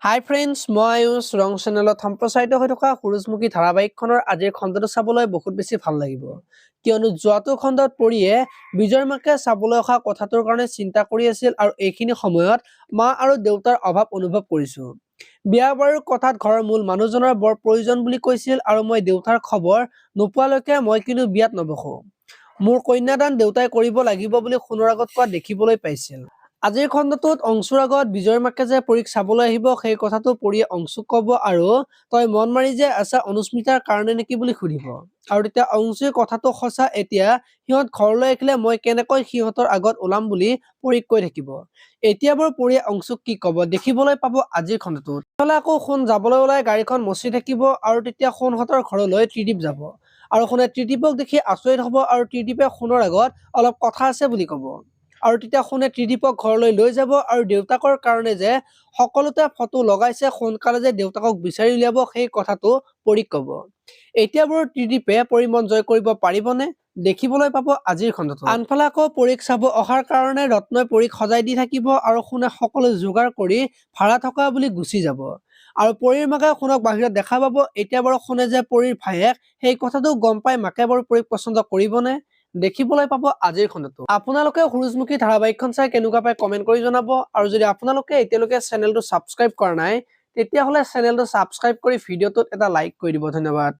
হাই friends, মই আয়ুষ ৰং চেনেলত সম্প্ৰচাৰিত হৈ থকা সূৰুযমুখী ধাৰাবাহিকখনৰ আজিৰ খণ্ডটো চাবলৈ বহুত বেছি ভাল লাগিব, কিয়নো যোৱাটো খণ্ডত পৰিয়ে বিজয়ৰ মাকে চাবলৈ অহা কথাটোৰ কাৰণে চিন্তা কৰি আছিল আৰু এইখিনি সময়ত মা আৰু দেউতাৰ অভাৱ অনুভৱ কৰিছো। বিয়া বাৰুৰ কথাত ঘৰৰ মূল মানুহজনৰ বৰ প্ৰয়োজন বুলি কৈছিল আৰু মই দেউতাৰ খবৰ নোপোৱালৈকে মই কিন্তু বিয়াত নবহো। মোৰ কন্যাদান দেউতাই কৰিব লাগিব বুলি সোণৰ আগত কোৱা দেখিবলৈ পাইছিল। আজিৰ খণ্ডটোত অংশুৰ আগত বিজয়ৰ মাকে যে পৰীক চাবলৈ আহিব সেই কথাটো পৰিয়ে অংশুক কব আৰু তই মন মাৰি যে আছা অনুস্মিতাৰ কাৰণে নেকি বুলি সুধিব। আৰু তেতিয়া অংশুৰ কথাটো সঁচা, এতিয়া সিহঁত ঘৰলৈ আহিলে মই কেনেকৈ সিহঁতৰ আগত ওলাম বুলি পৰীক কৈ থাকিব। এতিয়া বাৰু পৰিয়ে অংশুক কি কব দেখিবলৈ পাব আজিৰ খণ্ডটোত। ইফালে আকৌ সোণ যাবলৈ ওলাই গাড়ীখন মচি থাকিব আৰু তেতিয়া সোণহঁতৰ ঘৰলৈ ত্ৰিদীপ যাব আৰু সোণে ত্ৰিদীপক দেখি আচৰিত হব আৰু ত্ৰিদীপে সোণৰ আগত অলপ কথা আছে বুলি কব। আৰু তেতিয়া সোণে ত্ৰিদীপক ঘৰলৈ লৈ যাব আৰু দেউতাকৰ কাৰণে যে সকলোতে ফটো লগাইছে, সোনকালে যে দেউতাকক বিচাৰি উলিয়াব সেই কথাটো পৰীক কব। এতিয়া বাৰু ত্ৰিদীপে পৰীৰ মন জয় কৰিব পাৰিবনে দেখিবলৈ পাব আজিৰ খণ্ডটো। আনফালে আকৌ পৰীক চাব অহাৰ কাৰণে ৰত্নই পৰীক সজাই দি থাকিব আৰু সোণে সকলো যোগাৰ কৰি ভাড়া থকা বুলি গুচি যাব আৰু পৰীৰ মাকে সোণক বাহিৰত দেখা পাব। এতিয়া বাৰু সোণে যে পৰীৰ ভায়েক সেই কথাটো গম পাই মাকে বাৰু পৰীক পচন্দ কৰিবনে দেখিবলৈ পাব আজিৰ খণ্ডটো। আপোনালোকে সূৰুযমুখী ধাৰাবাহিকখন চাই কেনেকুৱা পাই কমেন্ট কৰি জনাব আৰু যদি আপোনালোকে এতিয়ালৈকে চেনেলটো ছাবস্ক্ৰাইব কৰা নাই তেতিয়াহ'লে চেনেলটো ছাবস্ক্ৰাইব কৰি ভিডিঅ'টোত এটা লাইক কৰি দিব। ধন্যবাদ।